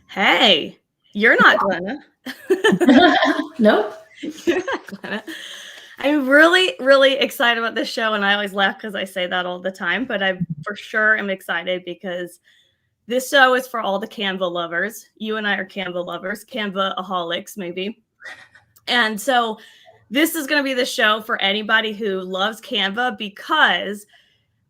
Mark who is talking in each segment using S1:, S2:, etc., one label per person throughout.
S1: Hey, you're not Glenna.
S2: Nope.
S1: You're not Glenna. I'm really, really excited about this show, and I always laugh because I say that all the time, but I for sure am excited because this show is for all the Canva lovers. You and I are Canva lovers, Canva-aholics maybe. And so this is going to be the show for anybody who loves Canva because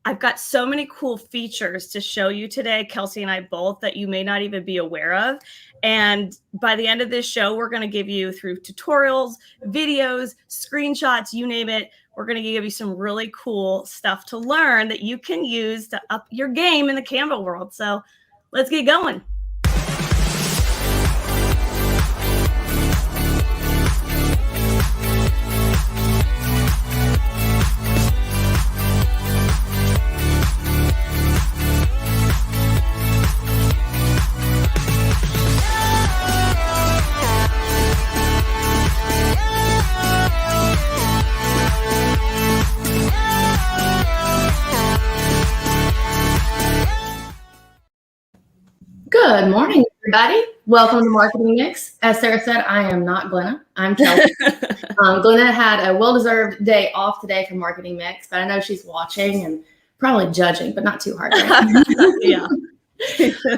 S1: I've got so many cool features to show you today, Kelsey and I both, that you may not even be aware of. And by the end of this show, we're going to give you through tutorials, videos, screenshots, you name it. We're going to give you some really cool stuff to learn that you can use to up your game in the Canva world. So let's get going.
S2: Good morning, everybody. Welcome to Marketing Mix. As Sarah said, I am not Glenna. I'm Kelsey. Glenna had a well-deserved day off today from Marketing Mix, but I know she's watching and probably judging, but not too hard. Right?
S1: Yeah.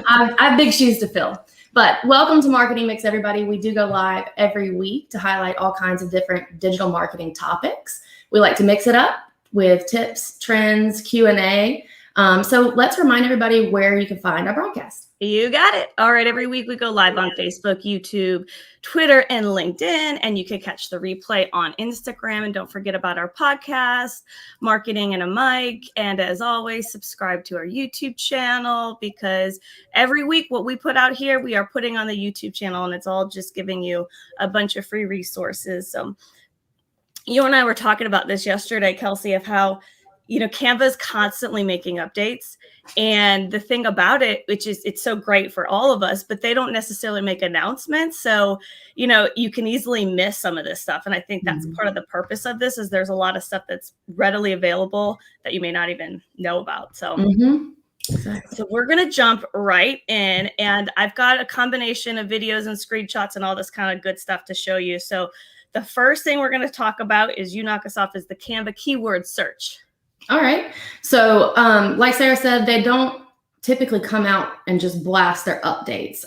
S2: I have big shoes to fill. But welcome to Marketing Mix, everybody. We do go live every week to highlight all kinds of different digital marketing topics. We like to mix it up with tips, trends, Q&A. So let's remind everybody where you can find our broadcast.
S1: You got it. All right. Every week we go live on Facebook, YouTube, Twitter, and LinkedIn. And you can catch the replay on Instagram. And don't forget about our podcast, Marketing and a Mic. And as always, subscribe to our YouTube channel because every week what we put out here, we are putting on the YouTube channel. And it's all just giving you a bunch of free resources. So you and I were talking about this yesterday, Kelsey, of how Canva is constantly making updates. And the thing about it, which is it's so great for all of us, but they don't necessarily make announcements. So, you can easily miss some of this stuff. And I think that's part of the purpose of this is there's a lot of stuff that's readily available that you may not even know about. So, So we're going to jump right in. And I've got a combination of videos and screenshots and all this kind of good stuff to show you. So the first thing we're going to talk about is you knock us off is the Canva keyword search.
S2: All right. So like Sarah said, they don't typically come out and just blast their updates.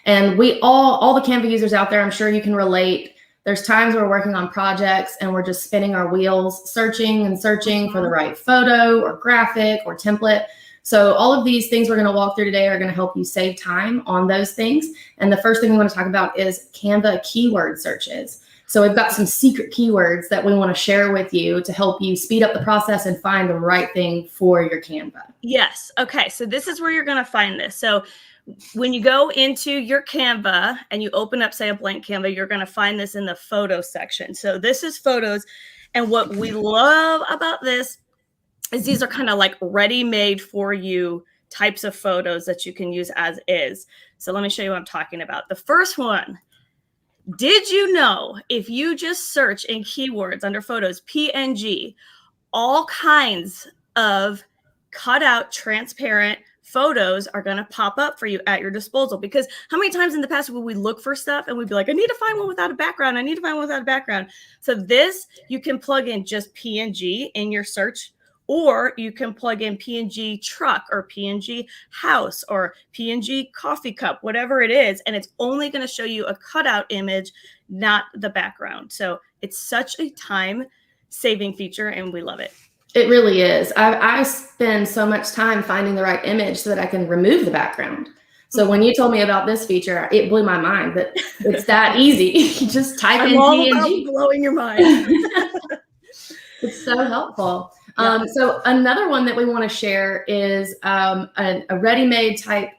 S2: And we all the Canva users out there, I'm sure you can relate. There's times we're working on projects and we're just spinning our wheels, searching and searching for the right photo or graphic or template. So all of these things we're going to walk through today are going to help you save time on those things. And the first thing we want to talk about is Canva keyword searches. So we've got some secret keywords that we want to share with you to help you speed up the process and find the right thing for your Canva.
S1: Yes. Okay. So this is where you're going to find this. So when you go into your Canva and you open up, say, a blank Canva, you're going to find this in the photo section. So this is photos. And what we love about this is these are kind of like ready-made for you types of photos that you can use as is. So let me show you what I'm talking about. The first one. Did you know if you just search in keywords under photos, PNG, all kinds of cut out transparent photos are going to pop up for you at your disposal? Because how many times in the past would we look for stuff and we'd be like, I need to find one without a background. I need to find one without a background. So this, you can plug in just PNG in your search. Or you can plug in PNG truck or PNG house or PNG coffee cup, whatever it is. And it's only going to show you a cutout image, not the background. So it's such a time-saving feature and we love it.
S2: It really is. I spend so much time finding the right image so that I can remove the background. So when you told me about this feature, it blew my mind that it's that easy. You just type in PNG.
S1: Blowing your mind.
S2: It's so helpful. Yeah. So another one that we want to share is a ready-made type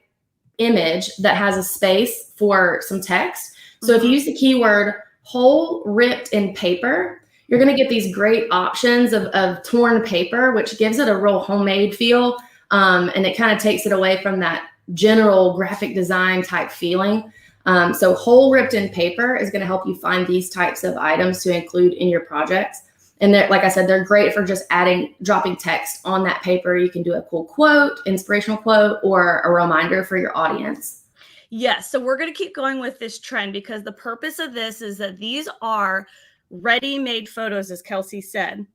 S2: image that has a space for some text. So if you use the keyword whole ripped in paper, you're going to get these great options of torn paper, which gives it a real homemade feel. And it kind of takes it away from that general graphic design type feeling. So whole ripped in paper is going to help you find these types of items to include in your projects. And like I said, they're great for just dropping text on that paper. You can do a cool quote, inspirational quote, or a reminder for your audience.
S1: Yes. So we're going to keep going with this trend because the purpose of this is that these are ready-made photos, as Kelsey said.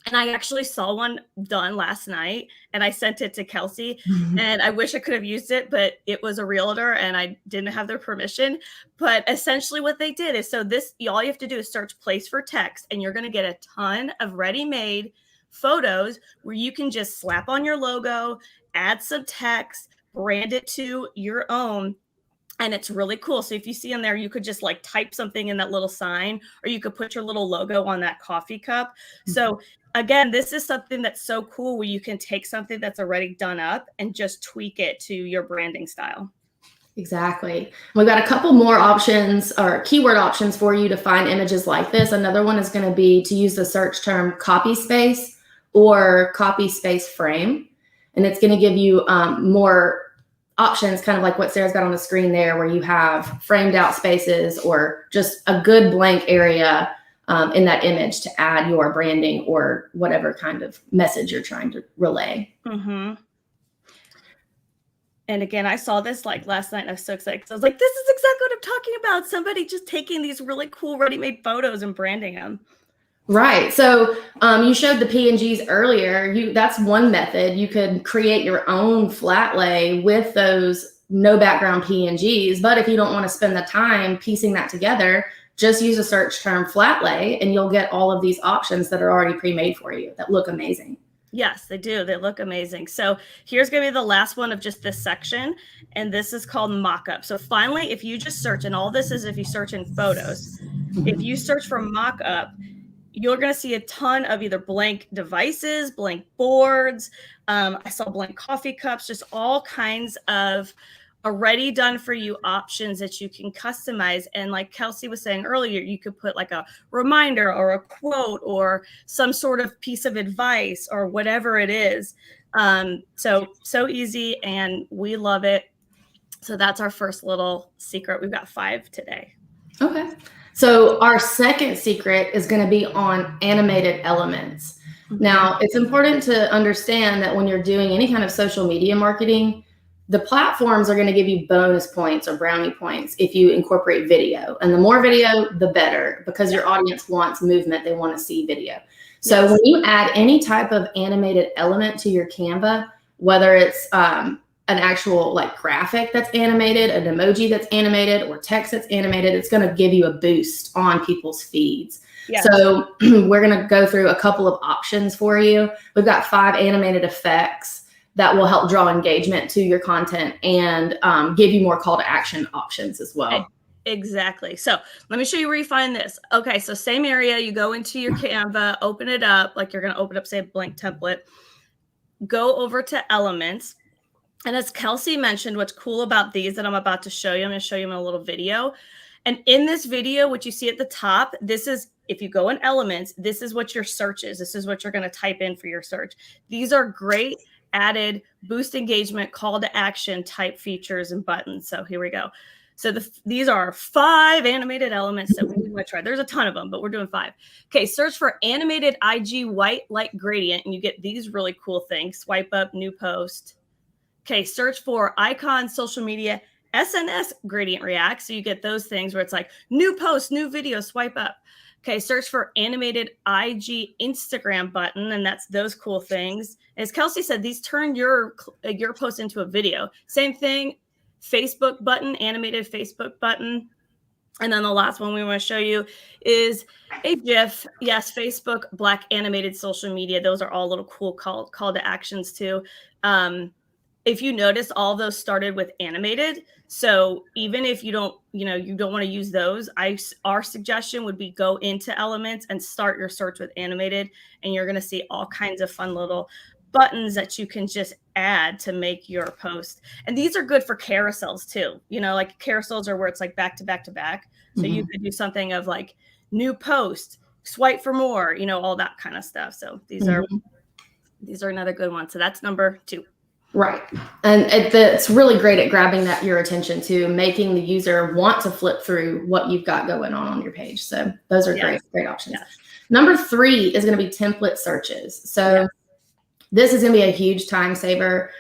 S1: And I actually saw one done last night and I sent it to Kelsey, and I wish I could have used it, but it was a realtor and I didn't have their permission. But essentially what they did is, all you have to do is search place for text, and you're going to get a ton of ready-made photos where you can just slap on your logo, add some text, brand it to your own. And it's really cool. So if you see in there, you could just like type something in that little sign, or you could put your little logo on that coffee cup. So again, this is something that's so cool where you can take something that's already done up and just tweak it to your branding style.
S2: Exactly. We've got a couple more options or keyword options for you to find images like this. Another one is going to be to use the search term copy space or copy space frame. And it's going to give you more options, kind of like what Sarah's got on the screen there, where you have framed out spaces or just a good blank area in that image to add your branding or whatever kind of message you're trying to relay.
S1: Mm-hmm. And again, I saw this like last night and I was so excited. I was like, this is exactly what I'm talking about. Somebody just taking these really cool ready-made photos and branding them.
S2: Right. So you showed the PNGs earlier. That's one method. You could create your own flat lay with those no background PNGs. But if you don't want to spend the time piecing that together, just use a search term flat lay and you'll get all of these options that are already pre-made for you that look amazing.
S1: Yes, they do. They look amazing. So here's going to be the last one of just this section. And this is called mock-up. So finally, if you just search, and all this is if you search in photos, if you search for mock-up, you're going to see a ton of either blank devices, blank boards. I saw blank coffee cups, just all kinds of already done for you options that you can customize. And like Kelsey was saying earlier, you could put like a reminder or a quote or some sort of piece of advice or whatever it is. So easy, and we love it. So that's our first little secret. We've got 5 today.
S2: Okay. So our second secret is going to be on animated elements. Now, it's important to understand that when you're doing any kind of social media marketing, the platforms are going to give you bonus points or brownie points if you incorporate video. And the more video, the better, because your audience wants movement. They want to see video. So when you add any type of animated element to your Canva, whether it's an actual like graphic that's animated, an emoji that's animated, or text that's animated, it's going to give you a boost on people's feeds. Yes. So we're going to go through a couple of options for you. We've got 5 animated effects that will help draw engagement to your content and give you more call to action options as well.
S1: Exactly. So let me show you where you find this. Okay, so same area, you go into your Canva, open it up, like you're going to open up, say, a blank template, go over to elements. And as Kelsey mentioned, what's cool about these that I'm about to show you, I'm going to show you in a little video. And in this video, what you see at the top, this is, if you go in elements, this is what your search is. This is what you're going to type in for your search. These are great added boost engagement, call to action type features and buttons. So here we go. So these are 5 animated elements that we want to try. There's a ton of them, but we're doing 5. Okay, search for animated IG white light gradient, and you get these really cool things. Swipe up, new post. Okay, search for icon social media SNS gradient react. So you get those things where it's like new post, new video, swipe up. Okay, search for animated IG Instagram button, and that's those cool things. As Kelsey said, these turn your post into a video. Same thing, Facebook button, animated Facebook button. And then the last one we want to show you is a GIF. Yes, Facebook, black animated social media. Those are all little cool call to actions too. If you notice, all of those started with animated. So even if you don't want to use those, our suggestion would be go into elements and start your search with animated, and you're going to see all kinds of fun little buttons that you can just add to make your post. And these are good for carousels too. Like carousels are where it's like back to back to back. So you could do something of like new post, swipe for more, all that kind of stuff. So these are another good one. So that's number 2.
S2: Right. And it's really great at grabbing your attention too, making the user want to flip through what you've got going on your page. So those are great options. Yes. Number 3 is going to be template searches. So this is going to be a huge time saver.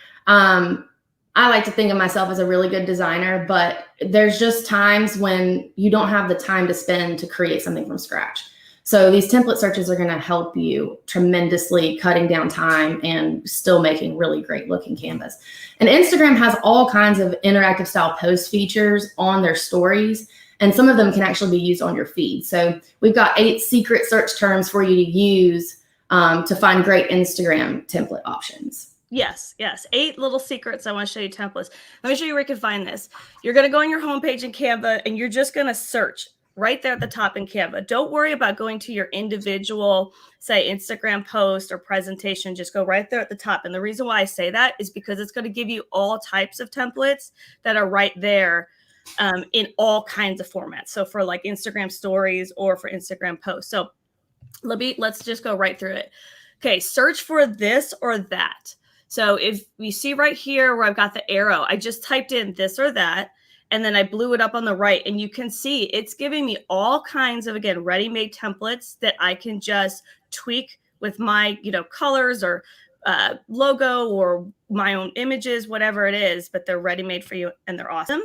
S2: I like to think of myself as a really good designer, but there's just times when you don't have the time to spend to create something from scratch. So these template searches are going to help you tremendously, cutting down time and still making really great looking canvas. And Instagram has all kinds of interactive style post features on their stories, and some of them can actually be used on your feed. So we've got 8 secret search terms for you to use to find great Instagram template options.
S1: Yes, 8 little secrets. I want to show you templates. Let me show you where you can find this. You're going to go on your homepage in Canva, and you're just going to search right there at the top in Canva. Don't worry about going to your individual, say, Instagram post or presentation. Just go right there at the top. And the reason why I say that is because it's going to give you all types of templates that are right there in all kinds of formats. So for like Instagram stories or for Instagram posts. So let's just go right through it. Okay, search for this or that. So if you see right here where I've got the arrow, I just typed in this or that, and then I blew it up on the right, and you can see it's giving me all kinds of, again, ready-made templates that I can just tweak with my, colors or logo or my own images, whatever it is, but they're ready-made for you and they're awesome.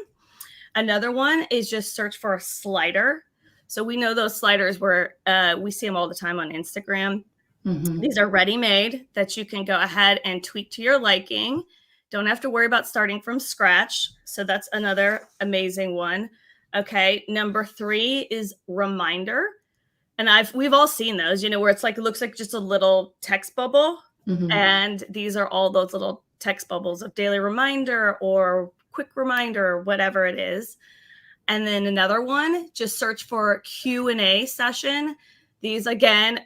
S1: Another one is just search for a slider. So we know those sliders where we see them all the time on Instagram. Mm-hmm. These are ready-made that you can go ahead and tweak to your liking. Don't have to worry about starting from scratch. So that's another amazing one. Okay, number 3 is reminder. And we've all seen those, where it's like, it looks like just a little text bubble. Mm-hmm. And these are all those little text bubbles of daily reminder or quick reminder or whatever it is. And then another one, just search for Q&A session. These, again,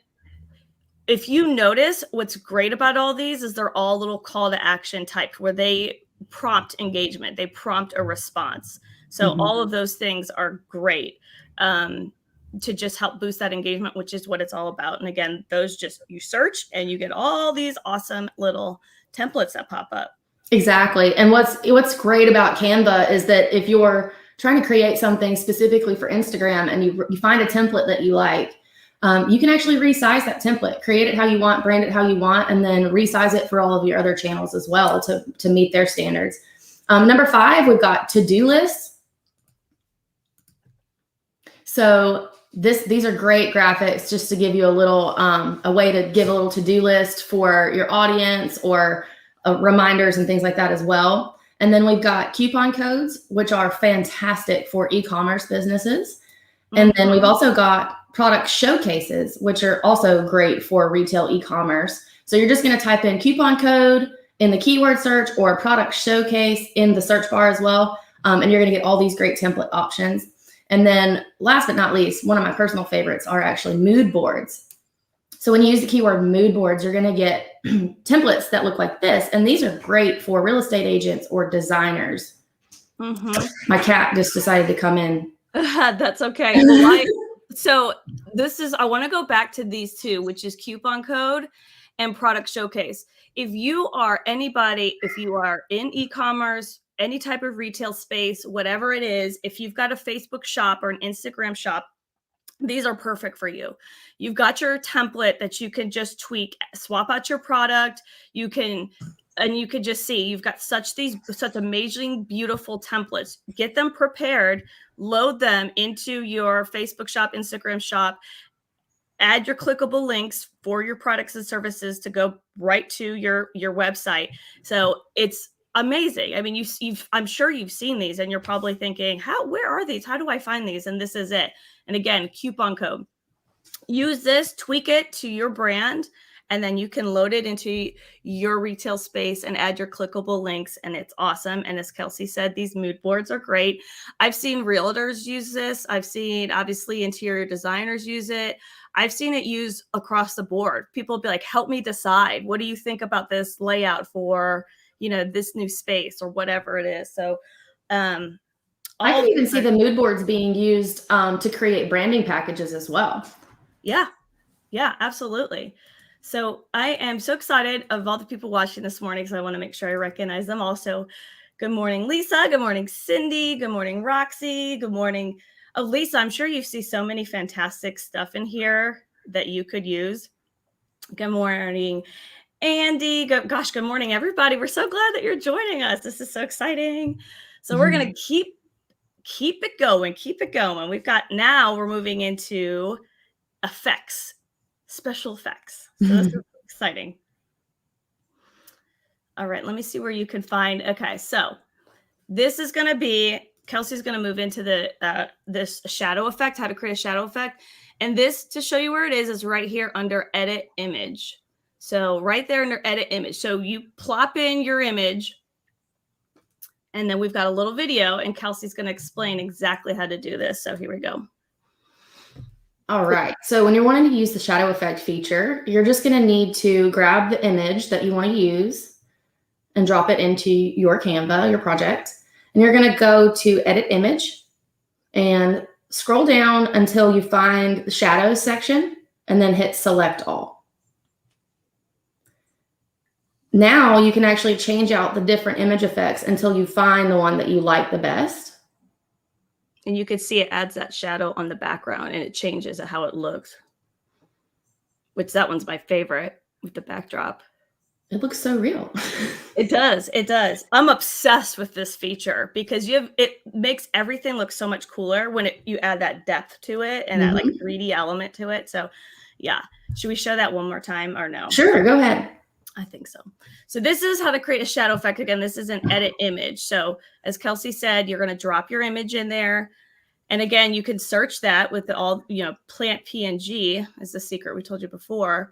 S1: if you notice, what's great about all these is they're all little call to action type where they prompt engagement. They prompt a response. So mm-hmm. all of those things are great to just help boost that engagement, which is what it's all about. And again, those you search and you get all these awesome little templates that pop up.
S2: Exactly. And what's great about Canva is that if you're trying to create something specifically for Instagram and you find a template that you like, you can actually resize that template, create it how you want, brand it how you want, and then resize it for all of your other channels as well to meet their standards. Number 5, we've got to-do lists. So these are great graphics just to give you a little, a way to give a little to-do list for your audience or reminders and things like that as well. And then we've got coupon codes, which are fantastic for e-commerce businesses. And then we've also got product showcases, which are also great for retail e-commerce. So you're just going to type in coupon code in the keyword search or product showcase in the search bar as well. And you're going to get all these great template options. And then last but not least, one of my personal favorites are actually mood boards. So when you use the keyword mood boards, you're going to get templates that look like this. And these are great for real estate agents or designers. Mm-hmm. My cat just decided to come in.
S1: That's okay. So I want to go back to these two, which is coupon code and product showcase. If you are in e-commerce, any type of retail space, whatever it is, if you've got a Facebook shop or an Instagram shop, these are perfect for you. You've got your template that you can just tweak, swap out your product. You can just see you've got such amazing, beautiful templates. Get them prepared, load them into your Facebook shop, Instagram shop, add your clickable links for your products and services to go right to your website. So it's amazing. I mean, I'm sure you've seen these and you're probably thinking, where are these? How do I find these? And this is it. And again, coupon code. Use this, tweak it to your brand, and then you can load it into your retail space and add your clickable links, and it's awesome. And as Kelsey said, these mood boards are great. I've seen realtors use this. I've seen, obviously, interior designers use it. I've seen it used across the board. People will be like, help me decide. What do you think about this layout for, this new space or whatever it is? So
S2: I can even see the mood boards being used to create branding packages as well.
S1: Yeah, absolutely. So I am so excited of all the people watching this morning because I want to make sure I recognize them also. Good morning, Lisa. Good morning, Cindy. Good morning, Roxy. Good morning. Oh, Lisa, I'm sure you see so many fantastic stuff in here. that you could use. Good morning, Andy. Gosh, good morning, everybody. We're so glad that you're joining us. This is so exciting. So we're going to keep it going. We're moving into effects, special effects. So this is exciting. All right, let me see where you can find. Okay, so this is going to be, Kelsey's going to move into the this shadow effect, how to create a shadow effect. And this, to show you where it is right here under edit image. So right there under edit image. So you plop in your image, and then we've got a little video, and Kelsey's going to explain exactly how to do this. So here we go.
S2: All right. So when you're wanting to use the shadow effect feature, you're just going to need to grab the image that you want to use and drop it into your Canva, your project. And you're going to go to edit image and scroll down until you find the shadows section and then hit select all. Now you can actually change out the different image effects until you find the one that you like the best.
S1: And you can see it adds that shadow on the background, and it changes how it looks, which that one's my favorite with the backdrop.
S2: It looks so real.
S1: It does. It does. I'm obsessed with this feature because it makes everything look so much cooler when you add that depth to it and that like 3D element to it. So yeah. Should we show that one more time or no?
S2: Sure. Go ahead.
S1: I think so. So this is how to create a shadow effect. Again, this is an edit image. So as Kelsey said, you're going to drop your image in there. And again, you can search that with plant PNG is the secret we told you before.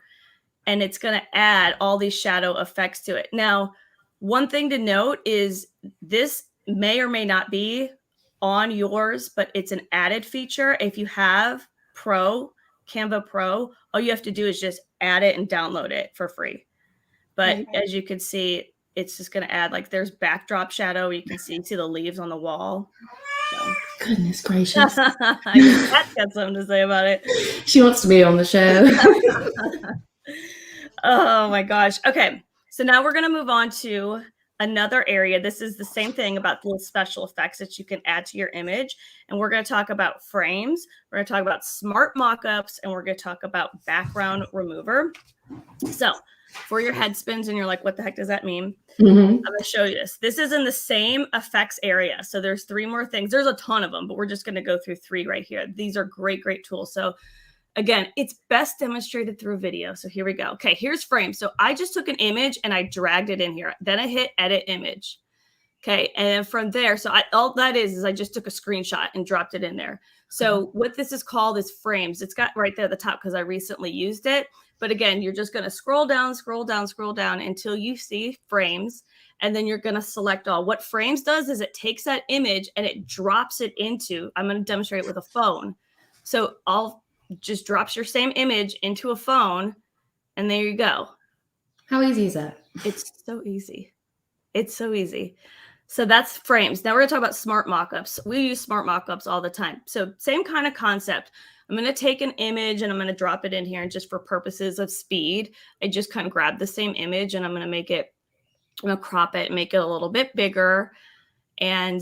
S1: And it's going to add all these shadow effects to it. Now, one thing to note is this may or may not be on yours, but it's an added feature. If you have Canva Pro, all you have to do is just add it and download it for free. But as you can see, it's just going to add, like, there's backdrop shadow. You can see the leaves on the wall. So.
S2: Goodness gracious.
S1: Pat's got something to say about it.
S2: She wants to be on the show.
S1: Oh my gosh. Okay. So now we're going to move on to another area. This is the same thing about the little special effects that you can add to your image. And we're going to talk about frames. We're going to talk about smart mockups, and we're going to talk about background remover. So for your head spins and you're like, what the heck does that mean? I'm going to show you this. This is in the same effects area. So there's 3 more things. There's a ton of them, but we're just going to go through 3 right here. These are great, great tools. So again, it's best demonstrated through video. So here we go. Okay, here's frames. So I just took an image and I dragged it in here. Then I hit edit image. Okay, and then from there, so all that is I just took a screenshot and dropped it in there. So what this is called is frames. It's got right there at the top because I recently used it. But again, you're just going to scroll down until you see frames. And then you're going to select all. What frames does is it takes that image and it drops it into, I'm going to demonstrate it with a phone. So just drops your same image into a phone, and there you go.
S2: How easy is that?
S1: It's so easy. It's so easy. So that's frames. Now we're going to talk about smart mockups. We use smart mockups all the time. So same kind of concept. I'm going to take an image and I'm going to drop it in here, and just for purposes of speed, I just kind of grab the same image and I'm going to crop it, make it a little bit bigger, and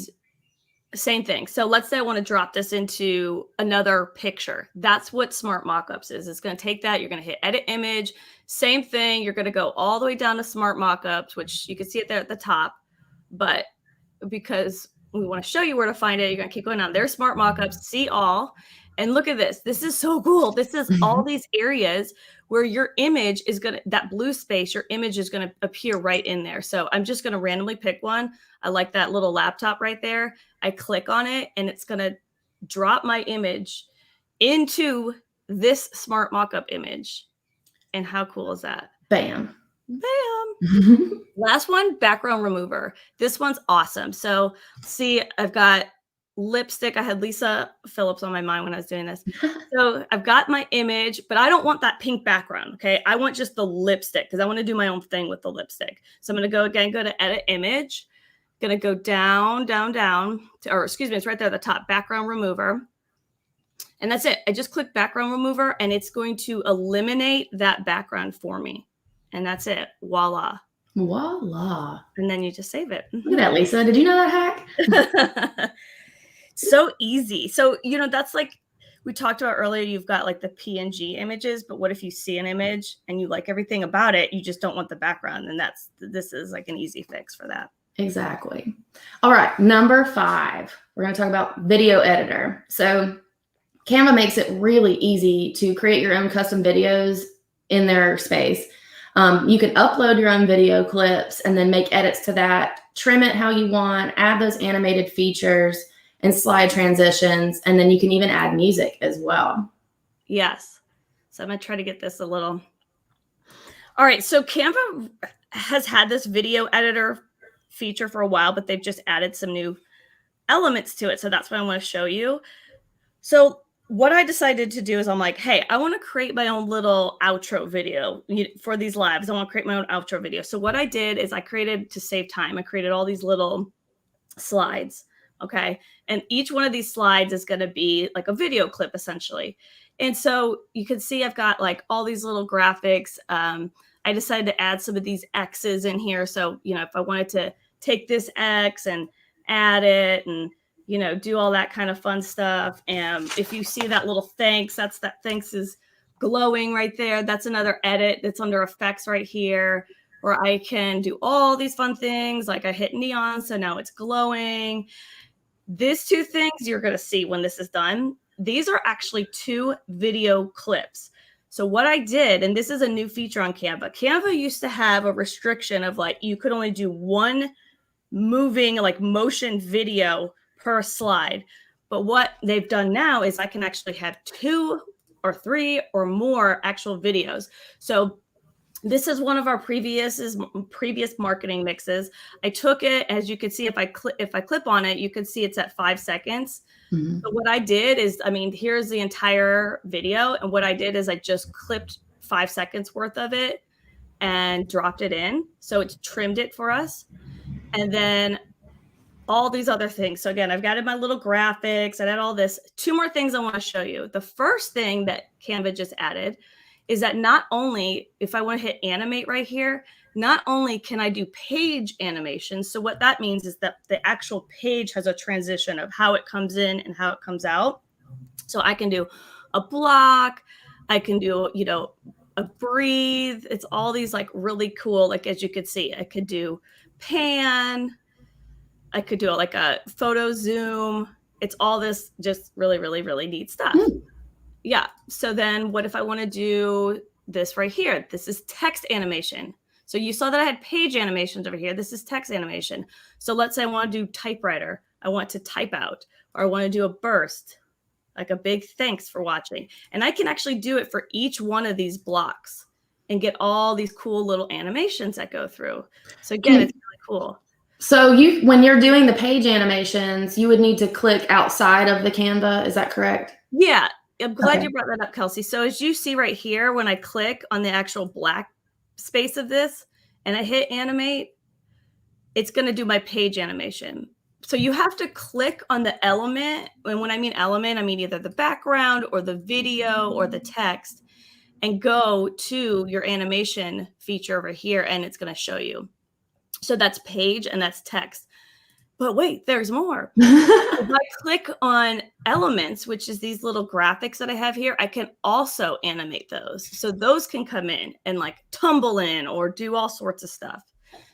S1: same thing. So let's say I want to drop this into another picture. That's what smart mockups is. It's going to take that. You're going to hit edit image. Same thing. You're going to go all the way down to smart mockups, which you can see it there at the top. But because we want to show you where to find it, you're going to keep going down. There's smart mockups. See all. And look at this. This is so cool. This is all these areas where your image is going to, that blue space, your image is going to appear right in there. So I'm just going to randomly pick one. I like that little laptop right there. I click on it and it's going to drop my image into this smart mockup image. And how cool is that?
S2: Bam.
S1: Bam. Last one, background remover. This one's awesome. So see, I've got lipstick. I had Lisa Phillips on my mind when I was doing this. So I've got my image, but I don't want that pink background. Okay. I want just the lipstick because I want to do my own thing with the lipstick. So I'm going to go to edit image. Going to go down, it's right there at the top, background remover. And that's it. I just click background remover and it's going to eliminate that background for me. And that's it. Voila.
S2: Voila.
S1: And then you just save it.
S2: Look at that, Lisa. Did you know that hack?
S1: So easy. So, that's like we talked about earlier, you've got like the PNG images, but what if you see an image and you like everything about it, you just don't want the background? And this is like an easy fix for that.
S2: Exactly. All right, number 5, we're going to talk about video editor. So Canva makes it really easy to create your own custom videos in their space. You can upload your own video clips and then make edits to that, trim it how you want, add those animated features and slide transitions, and then you can even add music as well.
S1: Yes. So I'm going to try to get this a little. All right. So Canva has had this video editor feature for a while, but they've just added some new elements to it. So that's what I want to show you. So what I decided to do is I'm like, hey, I want to create my own little outro video for these lives. I want to create my own outro video. So what I did is I created, to save time, I created all these little slides. Okay. And each one of these slides is going to be like a video clip essentially. And so you can see I've got like all these little graphics. I decided to add some of these X's in here. So, you know, if I wanted to take this X and add it and, you know, do all that kind of fun stuff. And if you see that little thanks, that thanks is glowing right there. That's another edit that's under effects right here, where I can do all these fun things. Like I hit neon, so now it's glowing. These 2 things you're going to see when this is done. These are actually 2 video clips. So what I did, and this is a new feature on Canva. Canva used to have a restriction of like, you could only do 1 moving like motion video per slide. But what they've done now is I can actually have 2 or 3 or more actual videos. So this is one of our previous marketing mixes. I took it, as you can see, if I clip on it, you can see it's at 5 seconds.
S2: Mm-hmm.
S1: So what I did is, I mean, here's the entire video. And what I did is I just clipped 5 seconds worth of it and dropped it in. So it's trimmed it for us. And then all these other things. So again, I've got in my little graphics, I added all this. 2 more things I want to show you. The first thing that Canva just added is that not only, if I want to hit animate right here, not only can I do page animation. So what that means is that the actual page has a transition of how it comes in and how it comes out. So I can do a block, I can do, you know, a breathe. It's all these like really cool, like as you could see, I could do pan, I could do like a photo zoom. It's all this just really, really, really neat stuff. Yeah. So then what if I want to do this right here? This is text animation. So you saw that I had page animations over here. This is text animation. So let's say I want to do typewriter. I want to type out, or I want to do a burst, like a big thanks for watching. And I can actually do it for each one of these blocks and get all these cool little animations that go through. So again, it's really cool.
S2: So when you're doing the page animations, you would need to click outside of the Canva. Is that correct?
S1: Yeah. I'm glad you brought that up, Kelsey. So as you see right here, when I click on the actual black space of this and I hit animate, it's going to do my page animation. So you have to click on the element. And when I mean element, I mean either the background or the video or the text, and go to your animation feature over here, and it's going to show you. So that's page and that's text. But wait, there's more. If I click on elements, which is these little graphics that I have here, I can also animate those. So those can come in and like tumble in or do all sorts of stuff.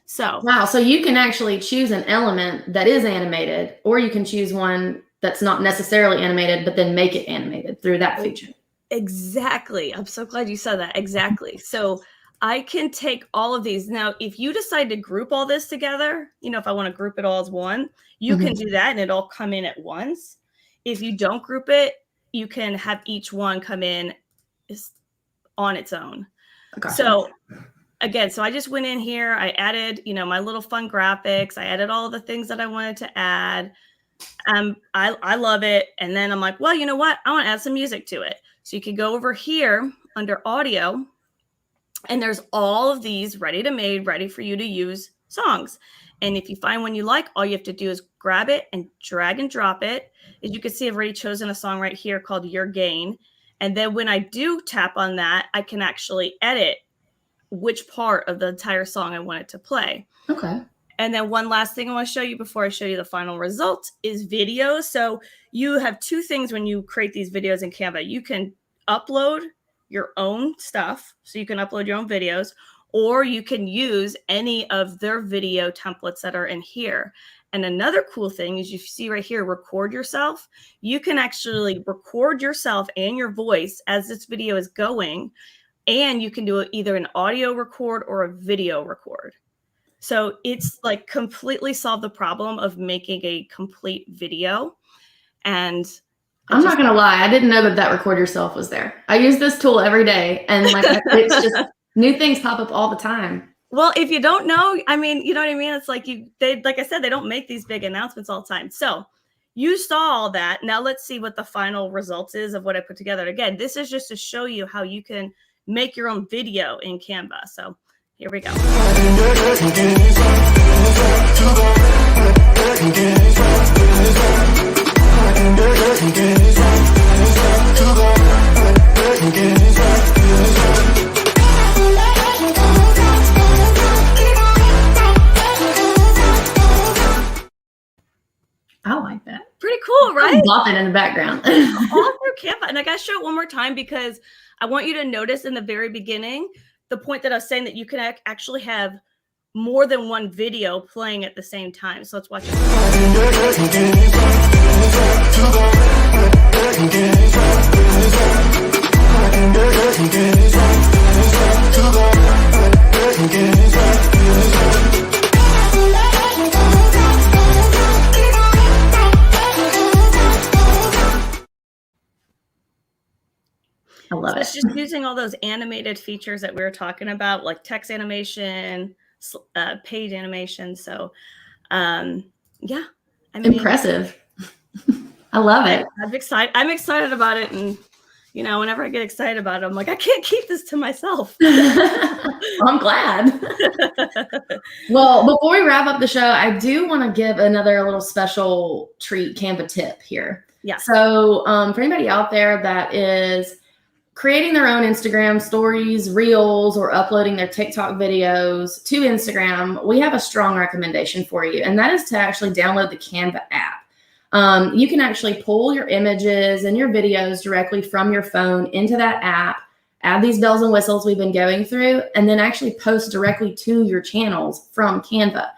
S1: So
S2: wow, so you can actually choose an element that is animated, or you can choose one that's not necessarily animated, but then make it animated through that feature.
S1: Exactly. I'm so glad you said that. Exactly. So I can take all of these. Now, if you decide to group all this together, you know, if I want to group it all as one, you can do that and it'll come in at once. If you don't group it, you can have each one come in on its own. Okay. So again, so I just went in here, I added, you know, my little fun graphics. I added all the things that I wanted to add. I love it. And then I'm like, well, you know what? I want to add some music to it. So you can go over here under audio, and there's all of these ready for you to use songs. And if you find one you like, all you have to do is grab it and drag and drop it. As you can see, I've already chosen a song right here called Your Gain. And then when I do tap on that, I can actually edit which part of the entire song I want it to play.
S2: Okay.
S1: And then one last thing I want to show you before I show you the final result is video. So you have two things when you create these videos in Canva. You can upload your own stuff. So you can upload your own videos, or you can use any of their video templates that are in here. And another cool thing is you see right here, record yourself. You can actually record yourself and your voice as this video is going, and you can do either an audio record or a video record. So it's like completely solved the problem of making a complete video. And
S2: I'm not going to lie. I didn't know that record yourself was there. I use this tool every day, and like it's just new things pop up all the time.
S1: Well, if you don't know, I mean, you know what I mean? It's like like I said, they don't make these big announcements all the time. So you saw all that. Now let's see what the final results is of what I put together. Again, this is just to show you how you can make your own video in Canva. So here we go.
S2: I like that.
S1: Pretty cool, right?
S2: Bopping in the background.
S1: All through Canva. And I got to show it one more time because I want you to notice in the very beginning, the point that I was saying that you can actually have more than one video playing at the same time. So let's watch it.
S2: I love
S1: So
S2: it.
S1: it's just using all those animated features that we were talking about, like text animation, page animation. So, yeah, I mean,
S2: impressive. I love it.
S1: I'm excited about it, and you know, whenever I get excited about it, I'm like, I can't keep this to myself.
S2: I'm glad. Well, before we wrap up the show, I do want to give another little special treat Canva tip here.
S1: Yeah.
S2: So, for anybody out there that is creating their own Instagram stories, reels, or uploading their TikTok videos to Instagram, we have a strong recommendation for you, and that is to actually download the Canva app. You can actually pull your images and your videos directly from your phone into that app, add these bells and whistles we've been going through, and then actually post directly to your channels from Canva.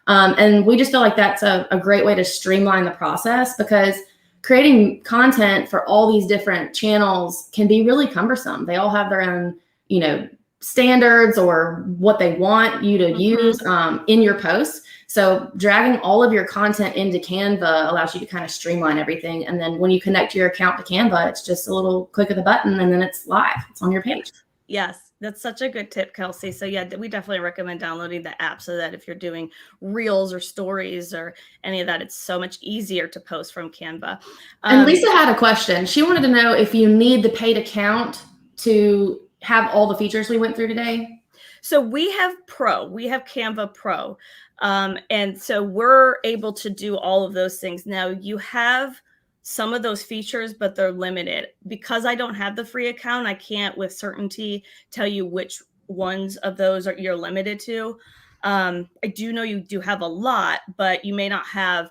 S2: And we just feel like that's a great way to streamline the process, because creating content for all these different channels can be really cumbersome. They all have their own, you know, standards or what they want you to use in your posts. So dragging all of your content into Canva allows you to kind of streamline everything. And then when you connect your account to Canva, it's just a little click of the button and then it's live. It's on your page.
S1: Yes, that's such a good tip, Kelsey. So yeah, we definitely recommend downloading the app so that if you're doing reels or stories or any of that, it's so much easier to post from Canva.
S2: And Lisa had a question. She wanted to know if you need the paid account to have all the features we went through today.
S1: So we have Pro, we have Canva Pro. And so we're able to do all of those things. Now you have some of those features, but they're limited. Because I don't have the free account, I can't with certainty tell you which ones of those you're limited to. I do know you do have a lot, but you may not have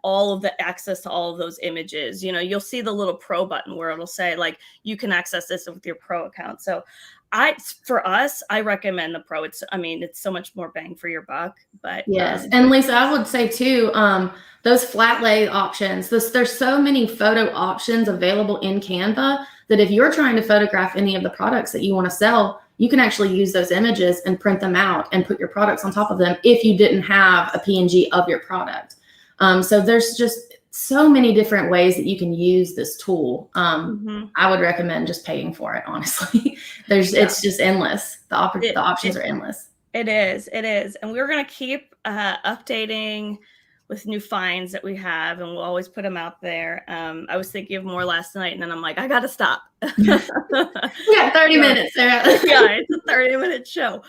S1: all of the access to all of those images. You know, you'll see the little Pro button where it'll say like, you can access this with your Pro account. So for us, I recommend the Pro. It's so much more bang for your buck. But
S2: yes. And Lisa, I would say too, those flat lay options, there's so many photo options available in Canva that if you're trying to photograph any of the products that you want to sell, you can actually use those images and print them out and put your products on top of them if you didn't have a PNG of your product. So there's just so many different ways that you can use this tool. I would recommend just paying for it, honestly. It's just endless. The options are endless.
S1: It is. And we're going to keep updating with new finds that we have, and we'll always put them out there. I was thinking of more last night, and then I'm like, I got to stop.
S2: We got 30 minutes, Sarah.
S1: Yeah, it's a 30-minute show.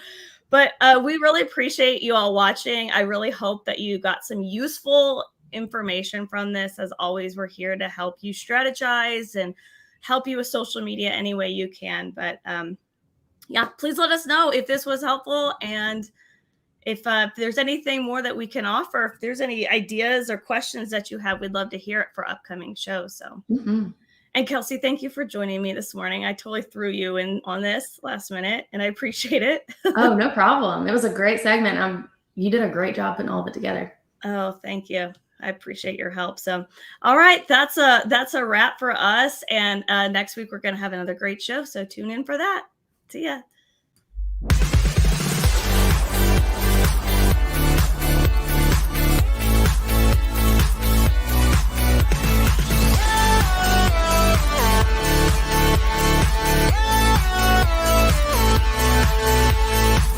S1: But we really appreciate you all watching. I really hope that you got some useful information from this. As always, we're here to help you strategize and help you with social media any way you can. But yeah, please let us know if this was helpful, and if there's anything more that we can offer, if there's any ideas or questions that you have, we'd love to hear it for upcoming shows. So, and Kelsey, thank you for joining me this morning. I totally threw you in on this last minute, and I appreciate it.
S2: Oh, no problem. It was a great segment. You did a great job putting all of it together.
S1: Oh, thank you. I appreciate your help. So, all right, that's a wrap for us. And next week we're going to have another great show. So tune in for that. See ya.